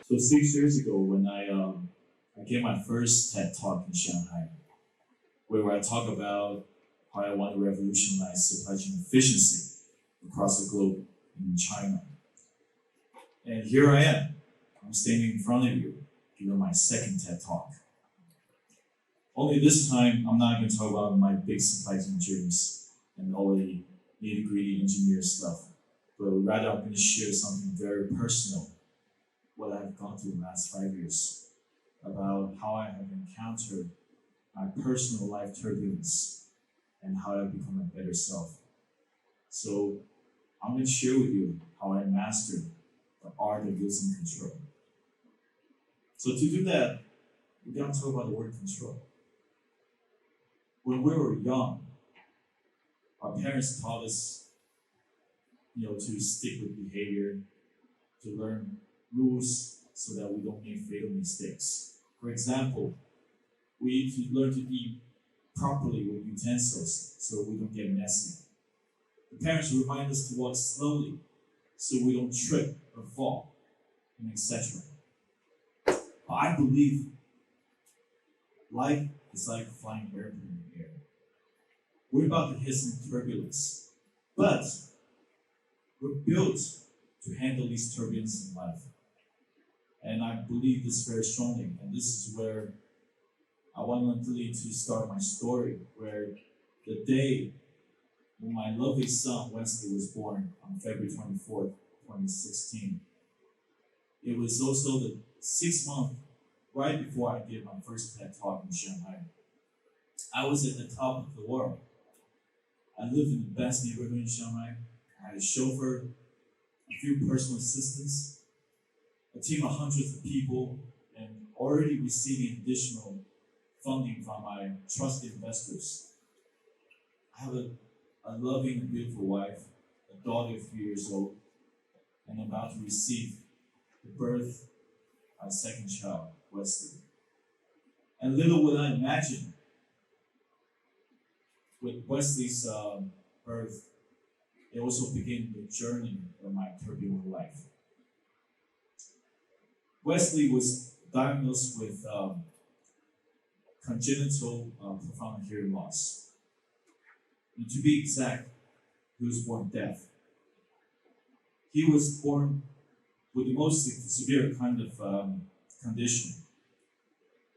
So 6 years ago, when I gave my first TED talk in Shanghai, where I talk about how I want to revolutionize supply chain efficiency across the globe in China. And here I am. I'm standing in front of you, giving my second TED talk. Only this time, I'm not going to talk about my big supply chain journeys and all the nitty-gritty engineer stuff, but rather I'm going to share something very personal, what I've gone through the last 5 years, about how I have encountered my personal life turbulence and how I've become a better self. So I'm going to share with you how I mastered the art of losing control. So to do that, we got to talk about the word control. When we were young, our parents taught us, to stick with behavior, to learn rules so that we don't make fatal mistakes. For example, we need to learn to eat properly with utensils so we don't get messy. The parents remind us to walk slowly so we don't trip or fall, and etc. But I believe life is like flying an airplane in the air. We're about to hit some turbulence, but we're built to handle these turbulence in life. And I believe this very strongly, and this is where I want to start my story, where the day when my lovely son Wesley was born on February 24th, 2016, it was also the 6th month right before I did my first TED talk in Shanghai. I was at the top of the world. I lived in the best neighborhood in Shanghai. I had a chauffeur, a few personal assistants, a team of hundreds of people, and already receiving additional funding from my trusted investors. I have a loving and beautiful wife, a daughter of 3 years old, and about to receive the birth of my second child, Wesley. And little would I imagine, with Wesley's birth, it also began the journey of my turbulent life. Wesley was diagnosed with congenital profound hearing loss. And to be exact, he was born deaf. He was born with the most severe kind of condition.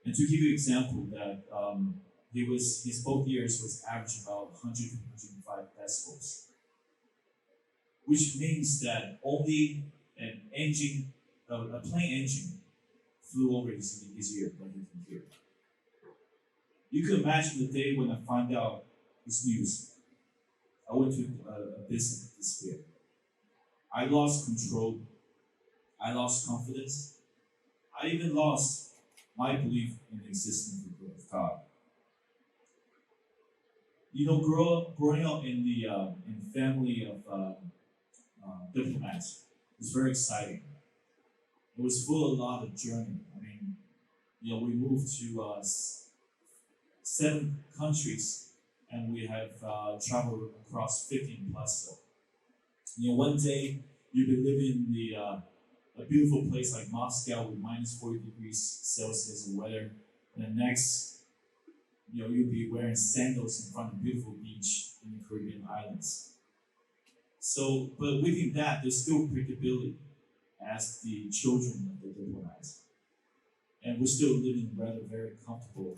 And to give you an example, that his both ears was average about 100 to 105 decibels, which means that only a plane engine flew over his ear when he can hear. You can imagine the day when I found out this news. I went to a business despair. I lost control. I lost confidence. I even lost my belief in the existence of God. Growing up in the family of diplomats was very exciting. It was full of a lot of journey. We moved to 7 countries, and we have traveled across 15 plus. One day you'll be living in a beautiful place like Moscow with minus 40 degrees Celsius of weather, and the next, you'll be wearing sandals in front of a beautiful beach in the Caribbean islands. So, but within that, there's still predictability as the children of the diplomats. And we're still living a rather very comfortable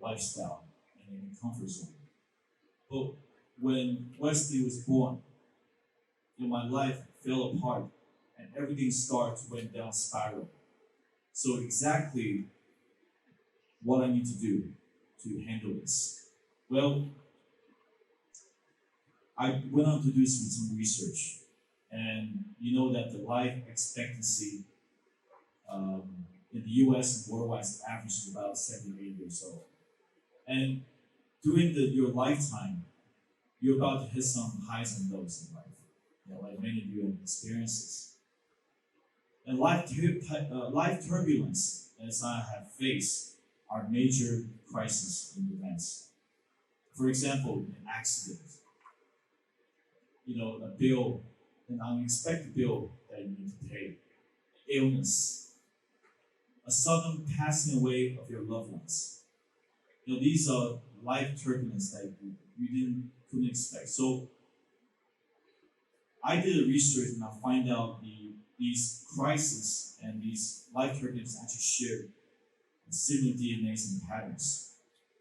lifestyle and in a comfort zone. But when Wesley was born, my life fell apart and everything went down spiral. So exactly what I need to do to handle this? Well, I went on to do some research, and you know that the life expectancy in the US and worldwide averages about 78 years old. And during your lifetime, you're about to hit some highs and lows in life, like many of you have experiences. And life turbulence, as I have faced, are major crises and events. For example, an accident, a bill, an unexpected bill that you need to pay, illness, a sudden passing away of your loved ones. These are life turbulence that you couldn't expect. So I did a research and I find out these crises and these life turbulence actually share similar DNAs and patterns.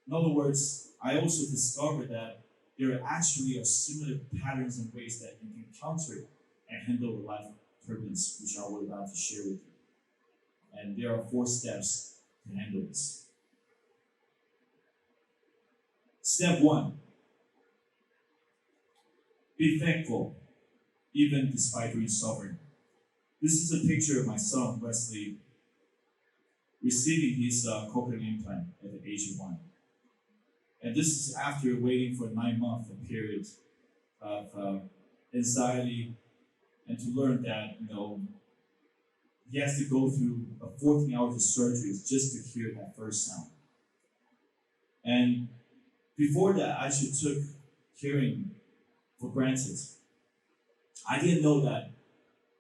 In other words, I also discovered that there actually are similar patterns and ways that you can counter and handle the life turbulence, which I was about to share with you. And there are 4 steps to handle this. Step 1, be thankful, even despite being suffering. This is a picture of my son, Wesley, receiving his cochlear implant at the age of 1. And this is after waiting for a 9-month period of anxiety, and to learn that, he has to go through 14 hours of surgery just to hear that first sound. And before that, I actually took hearing for granted. I didn't know that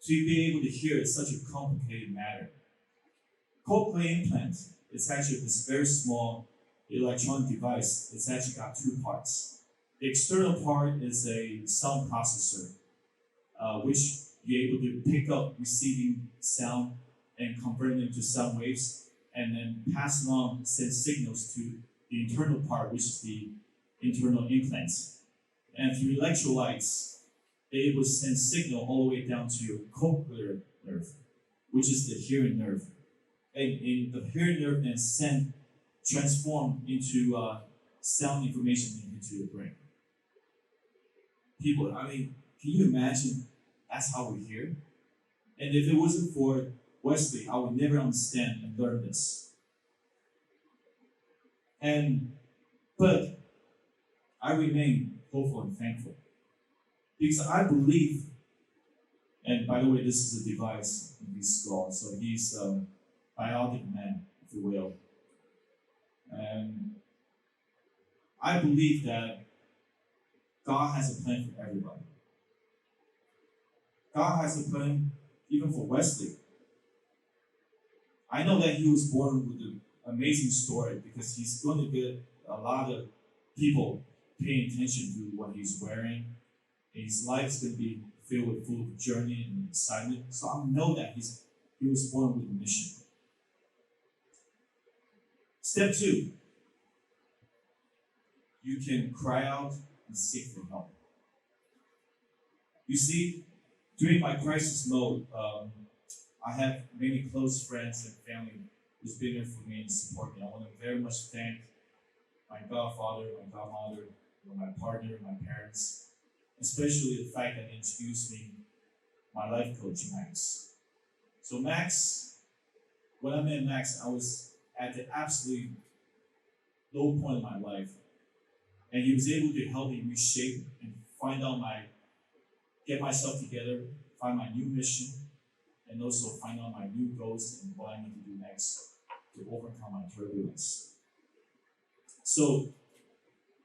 to be able to hear is such a complicated matter. Cochlear implant is actually this very small electronic device. It's actually got 2 parts. The external part is a sound processor, which you're able to pick up receiving sound and convert them to sound waves, and then pass along, send signals to the internal part, which is the internal implants. And through electrolytes, they're able to send signal all the way down to your cochlear nerve, which is the hearing nerve. And the hearing nerve then transform into sound information into your brain. People, can you imagine that's how we hear? And if it wasn't for Wesley, I would never understand and learn this. But I remain hopeful and thankful. Because I believe, and by the way, this is a device in his skull, so he's a bionic man, if you will. And I believe that God has a plan for everybody. God has a plan even for Wesley. I know that he was born with an amazing story because he's going to get a lot of people paying attention to what he's wearing. And his life is going to be filled with full of journey and excitement. So I know that he was born with a mission. Step 2, you can cry out and seek for help. You see, during my crisis mode, I have many close friends and family who's been there for me and support me. I want to very much thank my godfather, my godmother, my partner, my parents, especially the fact that they introduced me my life coach, Max. So Max, when I met Max, I was at the absolute low point in my life. And he was able to help me reshape and get myself together, find my new mission, and also find out my new goals and what I need to do next to overcome my turbulence. So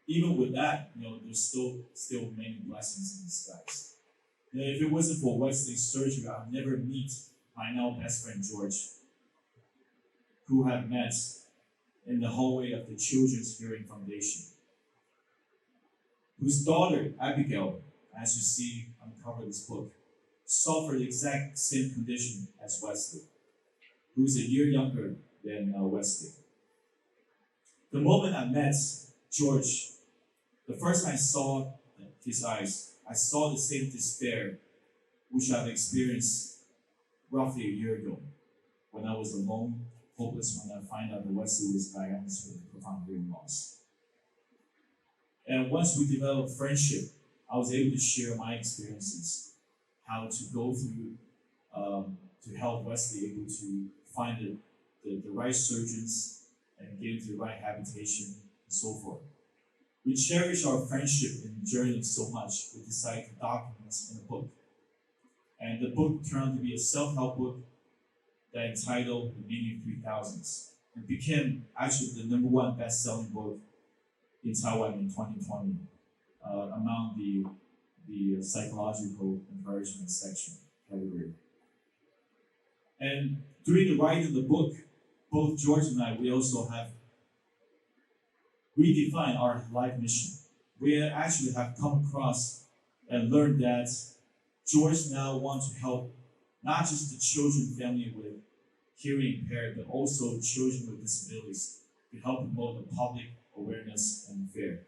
even with that, there's still many blessings in disguise. If it wasn't for Wesley's surgery, I'd never meet my now best friend George, who I met in the hallway of the Children's Hearing Foundation, whose daughter, Abigail, as you see on the cover of this book, suffered the exact same condition as Wesley, who's a year younger than Wesley. The moment I met George, the first time I saw his eyes, I saw the same despair which I've experienced roughly a year ago when I was alone, hopeless, when I found out that Wesley was diagnosed with profound hearing loss. And once we developed friendship, I was able to share my experiences, how to go through, to help Wesley able to find the right surgeons and get into the right habitation and so forth. We cherish our friendship and journey so much, we decided to document this in a book. And the book turned out to be a self-help book that entitled The Meaning of 3000s. It became actually the #1 best-selling book in Taiwan in 2020 among the psychological encouragement section category. And during the writing of the book, both George and I, we also have redefined our life mission. We actually have come across and learned that George now wants to help not just the children family with hearing impaired, but also children with disabilities to help promote the public awareness and fair.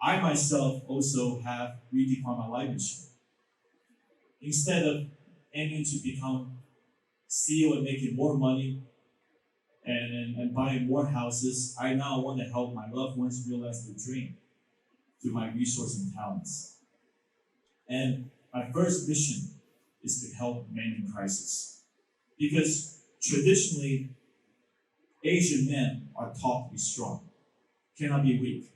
I myself also have redefined my life mission. Instead of aiming to become CEO and making more money and buying more houses, I now want to help my loved ones realize their dream through my resources and talents. And my first mission is to help men in crisis. Because traditionally, Asian men are taught to be strong, cannot be weak.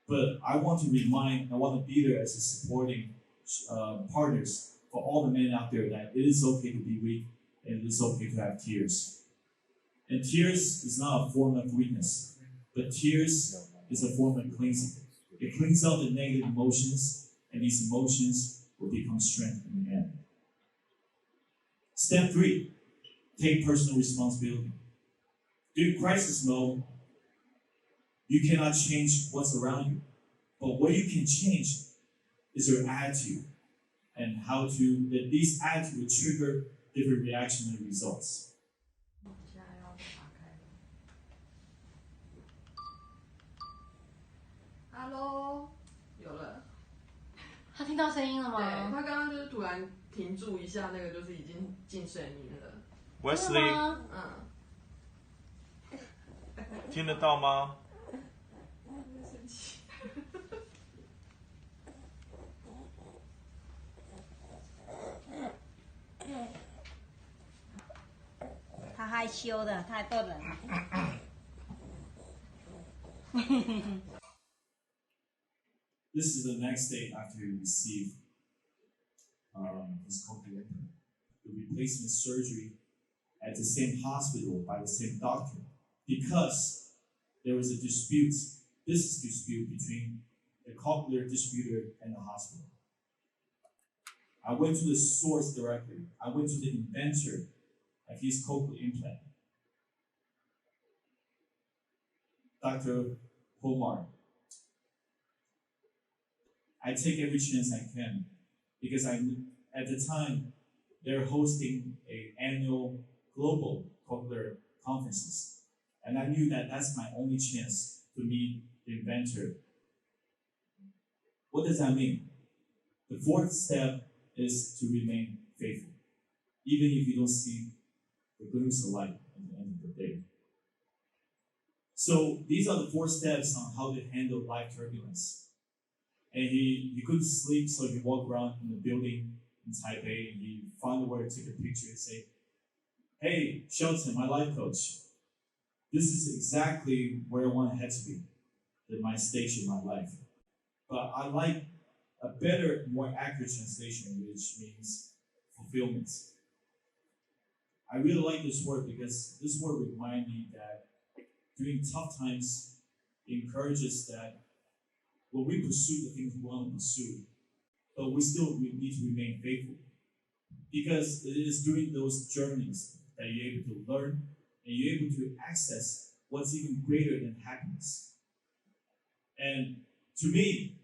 But I want to be there as a supporting partners for all the men out there that it is okay to be weak and it is okay to have tears. And tears is not a form of weakness, but tears is a form of cleansing. It cleans out the negative emotions, and these emotions will become strength in the end. Step 3, take personal responsibility. During crisis mode, you cannot change what's around you, but what you can change is your attitude and how to, that these attitudes will trigger different reactions and results. ，Hello， 有了。他听到声音了吗？对，他刚刚就是突然停住一下，那个就是已经进声音了。Wesley， 听得到吗？生气。他害羞的，太多人了。This is the next day after he received his cochlear implant. The replacement surgery at the same hospital by the same doctor because there was a business dispute between the cochlear distributor and the hospital. I went to the source directly. I went to the inventor of his cochlear implant, Dr. Pomar. I take every chance I can because at the time they're hosting an annual global cochlear conferences, and I knew that that's my only chance to meet the inventor. What does that mean? The fourth step is to remain faithful, even if you don't see the glimpse of light at the end of the day. So these are the 4 steps on how to handle life turbulence. And he couldn't sleep, so he walked around in the building in Taipei, and he found where to take a picture and say, "Hey, Shelton, my life coach, this is exactly where I want to head to be, my stage in my life. But I like a better, more accurate translation, which means fulfillment." I really like this word because this word reminds me that during tough times, it encourages that when we pursue the things we want to pursue, but we still need to remain faithful. Because it is during those journeys that you're able to learn and you're able to access what's even greater than happiness. And to me,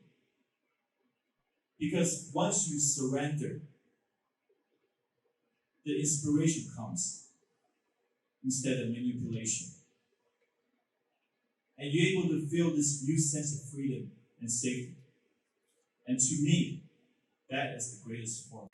because once you surrender, the inspiration comes instead of manipulation. And you're able to feel this new sense of freedom and safety. And to me, that is the greatest form.